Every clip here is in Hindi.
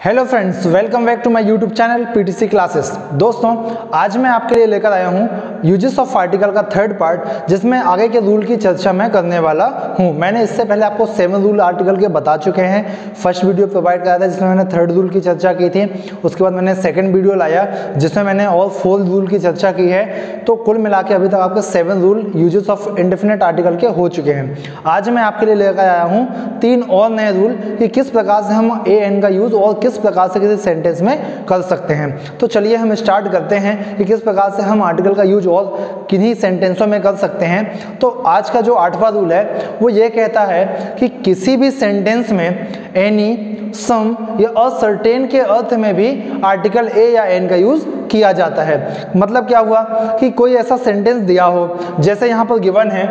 Hello friends, welcome back to my YouTube channel PTC classes. दोस्तों, आज मैं आपके लिए लेकर आया हूँ यूजेस ऑफ आर्टिकल का थर्ड पार्ट, जिसमें आगे के रूल की चर्चा मैं करने वाला हूँ। मैंने इससे पहले आपको 7 रूल आर्टिकल के बता चुके हैं। फर्स्ट वीडियो प्रोवाइड कराया था जिसमें मैंने थर्ड रूल की चर्चा की थी। उसके बाद मैंने सेकेंड वीडियो लाया जिसमें मैंने और 4 रूल की चर्चा की है। तो कुल मिला के अभी तक आपके 7 rule uses of indefinite article के हो चुके हैं। आज मैं आपके लिए लेकर आया हूँ 3 और नए रूल कि किस प्रकार से हम ए एन का यूज और किस प्रकार से किसी सेंटेंस में कर सकते हैं। तो चलिए हम स्टार्ट करते हैं कि किस प्रकार से हम आर्टिकल का यूज और किन्हीं सेंटेंसों में कर सकते हैं। तो आज का जो 8वां रूल है वो ये कहता है कि किसी भी सेंटेंस में एनी, सम या असर्टेन के अर्थ में भी आर्टिकल ए या एन का यूज किया जाता है। मतलब क्या हुआ कि कोई ऐसा सेंटेंस दिया हो, जैसे यहाँ पर गिवन है,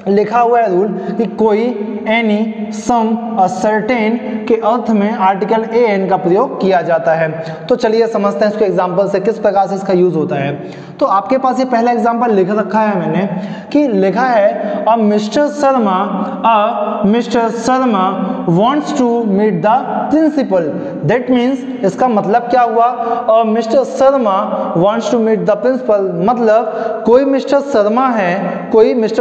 लिखा हुआ है रूल कि कोई, एनी, सम, अ सर्टेन के अर्थ में आर्टिकल ए एन का प्रयोग किया जाता है। तो चलिए समझते हैं इसको एग्जांपल से किस प्रकार से इसका यूज होता है। तो आपके पास ये पहला एग्जांपल लिख रखा है मैंने कि लिखा है a mister Sharma wants to meet the principal. That means इसका मतलब क्या हुआ, a mister Sharma wants to meet the principal, मतलब कोई मिस्टर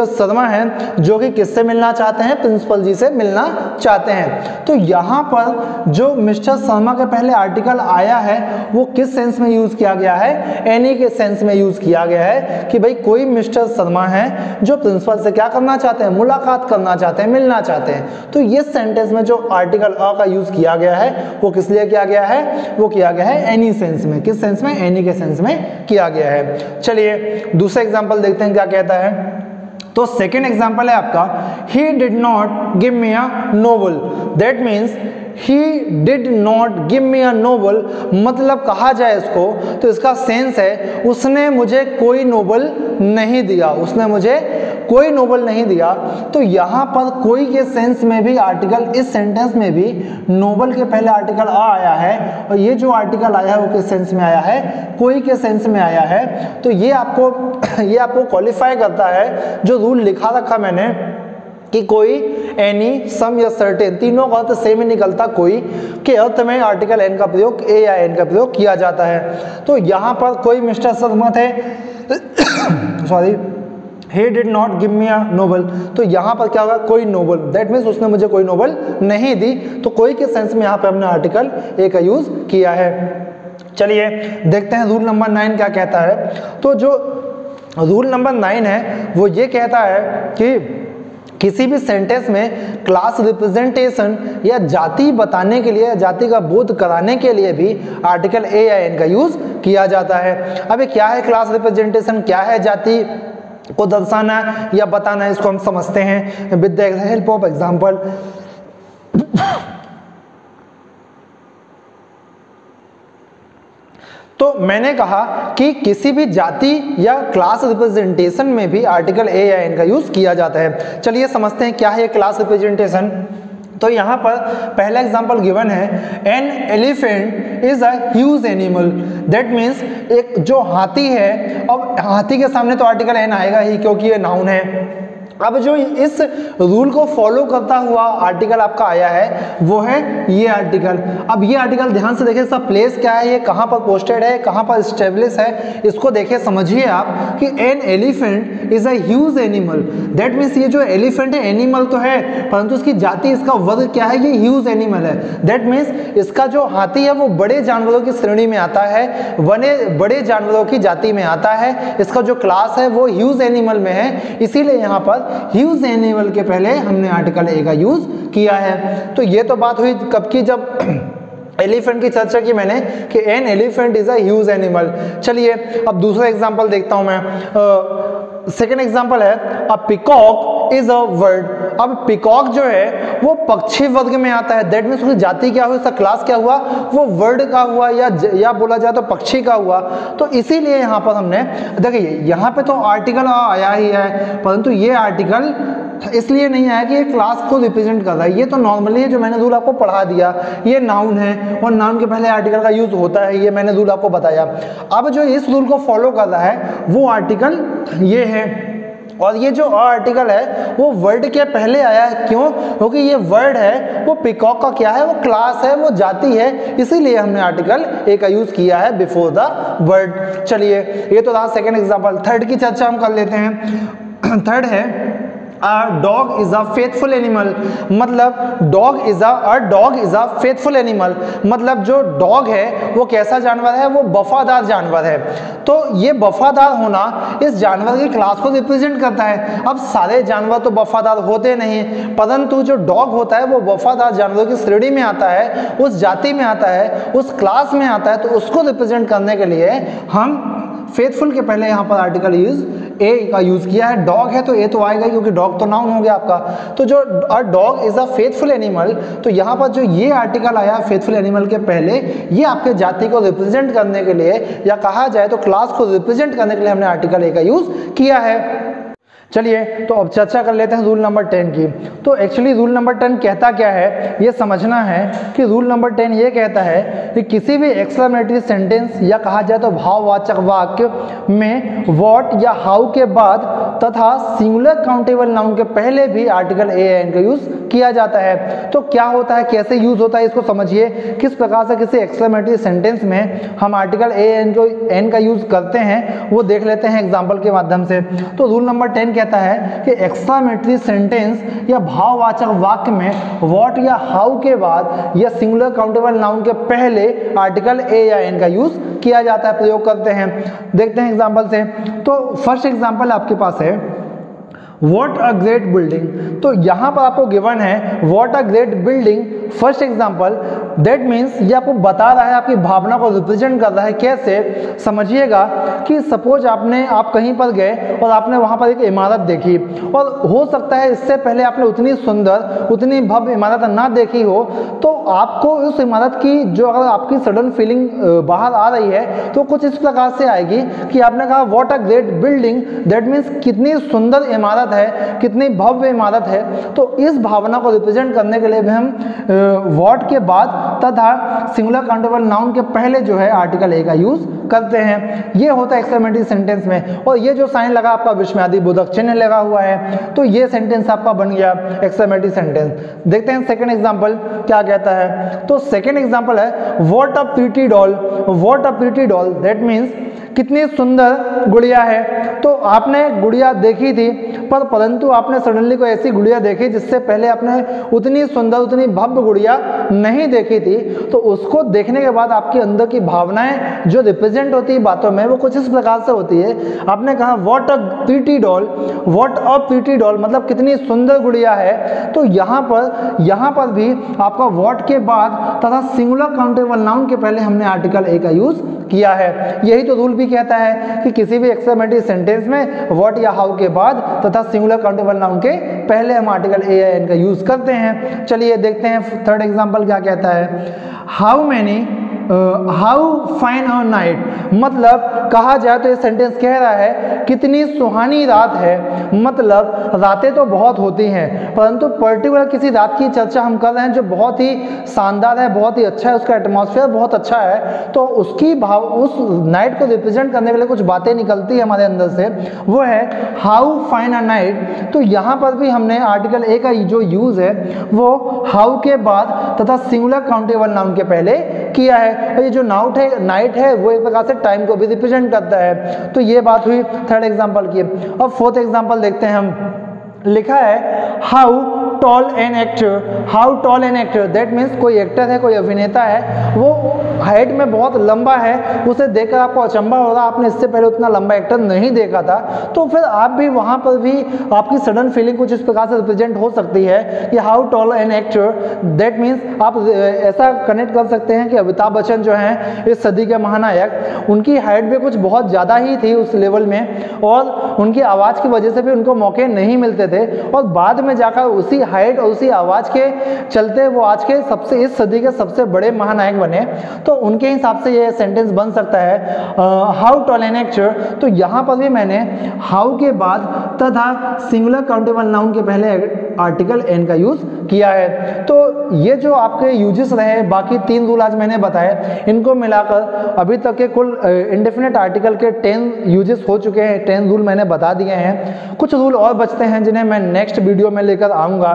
शर्मा है जो कि किससे मिलना चाहते हैं, प्रिंसिपल जी से मिलना चाहते हैं। तो यहाँ पर जो मिस्टर शर्मा के पहले आर्टिकल आया है वो किस सेंस में यूज किया गया है, एनी के सेंस में यूज किया गया है कि भाई कोई मिस्टर शर्मा है जो प्रिंसिपल से क्या करना चाहते हैं, मुलाकात करना चाहते हैं, मिलना चाहते हैं। तो ये सेंटेंस में जो आर्टिकल अ का यूज किया गया है वो किस लिए किया गया है, वो किया गया है एनी सेंस में। किस सेंस में, एनी के सेंस में किया गया है। चलिए दूसरा एग्जाम्पल देखते हैं क्या कहता है। तो सेकेंड एग्जाम्पल है आपका, he did not give me a novel। That means he did not give me a novel, मतलब कहा जाए इसको तो इसका सेंस है उसने मुझे कोई नोबल नहीं दिया, उसने मुझे कोई नोबल नहीं दिया। तो यहाँ पर कोई के सेंस में भी आर्टिकल, इस सेंटेंस में भी नोबल के पहले आर्टिकल आ आया है और ये जो आर्टिकल आया है वो किस सेंस में आया है, कोई के सेंस में आया है। तो ये आपको क्वालिफाई करता है जो रूल लिखा रखा मैंने कि कोई, एनी, सम या सर्टेन, तीनों का अर्थ सेम ही निकलता, कोई के अर्थ में आर्टिकल एन का प्रयोग, ए या एन का प्रयोग किया जाता है। तो यहाँ पर कोई मिस्टर शर्मा थे sorry, he did not give me a novel, तो यहाँ पर क्या होगा, कोई नोबल। दैट मीन्स उसने मुझे कोई नोबल नहीं दी। तो कोई के सेंस में यहाँ पे हमने आर्टिकल ए का यूज किया है। चलिए देखते हैं रूल नंबर 9 क्या कहता है। तो जो रूल नंबर 9 है वो ये कहता है कि किसी भी सेंटेंस में क्लास रिप्रेजेंटेशन या जाति बताने के लिए, जाति का बोध कराने के लिए भी आर्टिकल ए या एन का यूज किया जाता है। अभी क्या है क्लास रिप्रेजेंटेशन, क्या है जाति को दर्शाना या बताना, इसको हम समझते हैं with the help of example. तो मैंने कहा कि किसी भी जाति या क्लास रिप्रेजेंटेशन में भी आर्टिकल ए या एन का यूज किया जाता है। चलिए समझते हैं क्या है क्लास रिप्रेजेंटेशन। तो यहाँ पर पहला एग्जांपल गिवन है, an elephant is a huge animal. That means एक जो हाथी है, अब हाथी के सामने तो आर्टिकल एन आएगा ही क्योंकि ये नाउन है। अब जो इस रूल को फॉलो करता हुआ आर्टिकल आपका आया है वो है ये आर्टिकल। अब ये आर्टिकल ध्यान से देखिए, इसका प्लेस क्या है, ये कहाँ पर पोस्टेड है, कहाँ पर स्टेब्लिश है, इसको देखिए, समझिए आप कि an elephant is a huge animal. That means ये जो एलिफेंट है एनिमल तो है परंतु इसकी जाति, इसका वर्ग क्या है, ये ह्यूज एनिमल है। दैट मीन्स इसका जो हाथी है वो बड़े जानवरों की श्रेणी में आता है, बड़े जानवरों की जाति में आता है। इसका जो क्लास है वो ह्यूज एनिमल में है, इसीलिए यहाँ पर ह्यूज एनिमल के पहले हमने आर्टिकल ए का यूज किया है। तो ये तो बात हुई कब की, जब एलिफेंट की चर्चा की मैंने कि an elephant is a huge animal. चलिए अब दूसरा एग्जांपल देखता हूं मैं। सेकेंड एग्जांपल है, अ पिकॉक इज अ बर्ड। अब पिकॉक जो है वो पक्षी वर्ग में आता है। दैट मीन्स उसकी जाति क्या हुई, उसका क्लास क्या हुआ, वो वर्ड का हुआ या बोला जाए तो पक्षी का हुआ। तो इसीलिए यहाँ पर हमने देखिए, यहाँ पे तो आर्टिकल आया ही है परंतु ये आर्टिकल इसलिए नहीं आया कि ये क्लास को रिप्रेजेंट कर रहा है। ये तो नॉर्मली है, जो मैंने रूल आपको पढ़ा दिया, ये नाउन है और नाउन के पहले आर्टिकल का यूज होता है, ये मैंने रूल आपको बताया। अब जो इस रूल को फॉलो कर रहा है वो आर्टिकल ये है और ये जो अ आर्टिकल है वो वर्ड के पहले आया है, क्यों? क्योंकि ये वर्ड है वो पीकॉक का क्या है, वो क्लास है, वो जाति है, इसीलिए हमने आर्टिकल ए का यूज किया है बिफोर द वर्ड। चलिए ये तो रहा सेकंड एग्जांपल। थर्ड की चर्चा हम कर लेते हैं। थर्ड है dog is a faithful animal. मतलब dog is a faithful animal, मतलब जो डॉग है वो कैसा जानवर है, वो वफादार जानवर है। तो ये वफादार होना इस जानवर की क्लास को रिप्रेजेंट करता है। अब सारे जानवर तो वफादार होते नहीं, परंतु जो डॉग होता है वो वफादार जानवरों की श्रेणी में आता है, उस जाति में आता है, उस क्लास में आता है। तो उसको रिप्रेजेंट करने के लिए हम फेथफुल के पहले यहाँ पर आर्टिकल ए का यूज किया है। डॉग है तो ए तो आएगा क्योंकि डॉग तो नाउन हो गया आपका। तो जो dog is a faithful animal, तो यहाँ पर जो ये आर्टिकल आया फेथफुल एनिमल के पहले, ये आपके जाति को रिप्रेजेंट करने के लिए, या कहा जाए तो क्लास को रिप्रेजेंट करने के लिए हमने आर्टिकल ए का यूज किया है। चलिए तो अब चर्चा कर लेते हैं रूल नंबर 10 की। तो एक्चुअली रूल नंबर 10 कहता क्या है, ये समझना है कि रूल नंबर 10 ये कहता है कि किसी भी एक्सक्लेमेटरी सेंटेंस या कहा जाए तो भाववाचक वाक्य में व्हाट या हाउ के बाद तथा सिंगुलर काउंटेबल नाउन के पहले भी आर्टिकल ए एन का यूज किया जाता है। तो क्या होता है, कैसे यूज होता है, इसको समझिए। किस प्रकार से किसी एक्सक्लेमेटरी सेंटेंस में हम आर्टिकल ए एन का यूज करते हैं वो देख लेते हैं एग्जाम्पल के माध्यम से। तो रूल नंबर 10 कहता है कि एक्सक्लेमेटरी सेंटेंस या भाववाचक वाक्य में व्हाट या हाउ के बाद या सिंगुलर काउंटेबल नाउन के पहले आर्टिकल ए या एन का यूज किया जाता है, प्रयोग करते हैं। देखते हैं एग्जांपल से। तो फर्स्ट एग्जांपल आपके पास है व्हाट अ ग्रेट बिल्डिंग। तो यहां पर आपको गिवन है what a great building first example. That means ये आपको बता रहा है, आपकी भावना को रिप्रेजेंट कर रहा है। कैसे, समझिएगा कि सपोज आप कहीं पर गए और आपने वहां पर एक इमारत देखी, और हो सकता है इससे पहले आपने उतनी सुंदर, उतनी भव्य इमारत ना देखी हो, तो आपको उस इमारत की जो अगर आपकी सडन फीलिंग बाहर आ रही है तो कुछ इस प्रकार से आएगी कि आपने कहा what a great building. That means कितनी सुंदर इमारत है, कितनी भव्य इमारत है। तो इस भावना को रिप्रेजेंट करने के लिए भी हम व्हाट के बाद तथा सिंगुलर काउंटेबल नाउन के पहले जो है आर्टिकल ए का यूज करते हैं। ये होता है एक्सक्लेमेटरी सेंटेंस में। और ये जो साइन लगा आपका विस्मयादि बोधक चिन्ह लगा हुआ है, तो ये सेंटेंस आपका बन गया एक्सक्लेमेटरी सेंटेंस। देखते हैं सेकंड एग्जांपल क्या कहता है। तो सेकंड एग्जांपल है what a pretty doll. What a pretty doll that means कितनी सुंदर गुड़िया है। तो आपने गुड़िया देखी थी, परंतु आपने सडनली कोई ऐसी गुड़िया देखी जिससे पहले आपने उतनी सुंदर, उतनी भव्य गुड़िया नहीं देखी थी। तो उसको देखने के बाद आपके अंदर की भावनाएं जो रिप्रेजेंट होती है बातों में, वो कुछ इस प्रकार से होती है। आपने कहा what a pretty doll, what a pretty doll मतलब कितनी सुंदर गुड़िया है। तो यहाँ पर भी आपका व्हाट के बाद तथा सिंगुलर काउंटेबल नाउन के पहले हमने आर्टिकल ए का यूज किया है। यही तो रूल भी कहता है कि किसी भी एक्सक्लेमेटरी सेंटेंस में व्हाट या हाउ के बाद तथा सिंगुलर काउंटेबल नाउन के पहले हम आर्टिकल ए या एन का यूज करते हैं। चलिए देखते हैं थर्ड एग्जांपल क्या कहता है। हाउ फाइन अ नाइट, मतलब कहा जाए तो ये सेंटेंस कह रहा है कितनी सुहानी रात है। मतलब रातें तो बहुत होती हैं, परंतु पर्टिकुलर किसी रात की चर्चा हम कर रहे हैं जो बहुत ही शानदार है, बहुत ही अच्छा है, उसका एटमॉस्फेयर बहुत अच्छा है। तो उसकी उस नाइट को रिप्रेजेंट करने के लिए कुछ बातें निकलती है हमारे अंदर से, वो है हाउ फाइन अ नाइट। तो यहाँ पर भी हमने आर्टिकल ए का जो यूज है वो हाउ के बाद तथा सिंगुलर काउंटेबल नाउन के पहले किया है। और ये जो नाइट है वो एक प्रकार से टाइम को भी रिप्रेजेंट करता है। तो ये बात हुई थर्ड एग्जांपल की। अब फोर्थ एग्जांपल देखते हैं हम। लिखा है how tall an actor. How tall an actor that means कोई एक्टर है, कोई अभिनेता है, वो हाइट में बहुत लंबा है, उसे देखकर आपको अचंभा हो रहा, आपने इससे पहले उतना लंबा एक्टर नहीं देखा था। तो फिर आप भी वहाँ पर भी आपकी सडन फीलिंग कुछ इस प्रकार से रिप्रेजेंट हो सकती है कि how tall an actor. That means आप ऐसा कनेक्ट कर सकते हैं कि अमिताभ बच्चन जो हैं इस सदी के महानायक, उनकी हाइट भी कुछ बहुत ज़्यादा ही थी उस लेवल में, और उनकी आवाज़ की वजह से भी उनको मौके नहीं मिलते थे, और बाद में जाकर उसी हाइट और उसी आवाज़ के चलते वो आज के इस सदी के सबसे बड़े महानायक बने। तो उनके हिसाब से ये सेंटेंस बन सकता है हाउ टॉल एन एक्टर। तो यहाँ पर भी मैंने हाउ के बाद तथा सिंगुलर काउंटेबल नाउन के पहले आर्टिकल एन का यूज किया है। तो ये जो आपके यूजेस रहे, बाकी 3 रूल आज मैंने बताए, इनको मिलाकर अभी तक के कुल इंडेफिनेट आर्टिकल के 10 यूजेस हो चुके हैं, 10 रूल मैंने बता दिए हैं। कुछ रूल और बचते हैं जिन्हें मैं नेक्स्ट वीडियो में लेकर आऊँगा।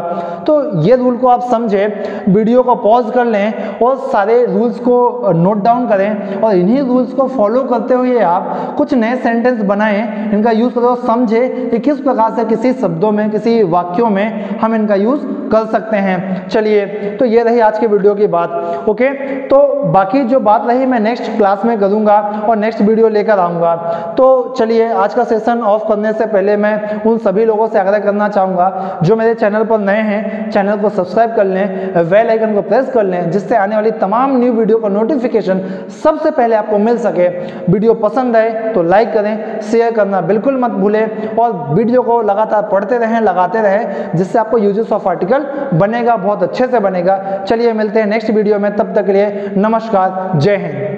तो ये रूल को आप समझे, वीडियो को पॉज कर लें और सारे रूल्स को नोट डाउन करें और इन्हीं रूल्स को फॉलो करते हुए आप कुछ नए सेंटेंस बनाएं, इनका यूज़ करो, समझे कि किस प्रकार से किसी शब्दों में, किसी वाक्यों में हम इनका यूज़ कर सकते हैं। चलिए, तो ये रही आज के वीडियो की बात। ओके, तो बाकी जो बात रही मैं नेक्स्ट क्लास में करूँगा और नेक्स्ट वीडियो लेकर आऊँगा। तो चलिए, आज का सेशन ऑफ करने से पहले मैं उन सभी लोगों से आग्रह करना चाहूँगा जो मेरे चैनल पर नए हैं, चैनल को सब्सक्राइब कर लें, बेल आइकन को प्रेस कर लें, जिससे आने वाली तमाम न्यू वीडियो का नोटिफिकेशन सबसे पहले आपको मिल सके। वीडियो पसंद आए तो लाइक करें, शेयर करना बिल्कुल मत भूलें और वीडियो को लगातार पढ़ते रहें, लगाते रहें, जिससे आपको यूजेस ऑफ आर्टिकल बनेगा, बहुत अच्छे से बनेगा। चलिए, मिलते हैं नेक्स्ट वीडियो में, तब तक के लिए नमस्कार, जय हिंद।